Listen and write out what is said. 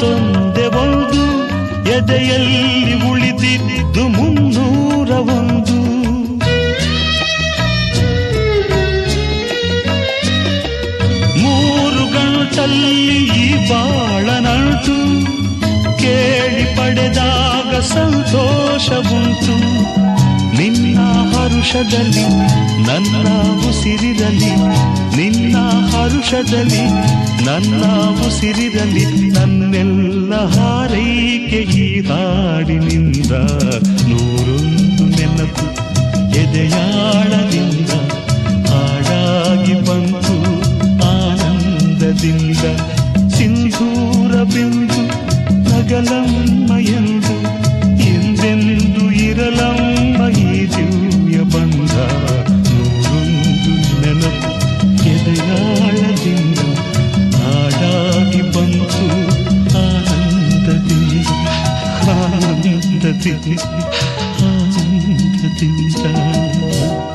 ಮಾತೊಂದೆ ಒಂದು ಎದೆಯಲ್ಲಿ ಉಳಿದಿದ್ದು 301. ಮೂರು ಗಂಟಲ್ಲಿ ಈ ಬಾಳನಂಟು ಕೇಳಿ ಪಡೆದಾಗ ಸಂತೋಷವುಂಟು. ನಿನ್ನ ಹರುಷದಲ್ಲಿ ನನ್ನ ಉಸಿರಿರಲಿ, ನಿನ್ನ ಹರುಷದಲ್ಲಿ ನನ್ನ ಉಸಿರಿರಲಿ. ನನ್ನೆಲ್ಲ ಹಾರೈಕೆ ಈ ಹಾಡಿನಿಂದ 101 ನೆನಪು ಎದೆಯಾಳದಿಂದ ಹಾಡಾಗಿ ಬಂತು ಆನಂದದಿಂದ. ಸಿಂಧೂರ ಬಿಂದು ನಗಲಮ್ಮ ಎಂದು ಎಂದೆಂದು ಇರಲಮ್ಮ ಈ ದಿವ್ಯ ಬಂಧ. 101 ನೆನಪು ಎದೆಯಾಳದಿಂದ ಹಾಡಾಗಿ ಬಂತು ಆನಂದದಿಂದ ಆನಂದದಿಂದ ಆನಂದದಿಂದ.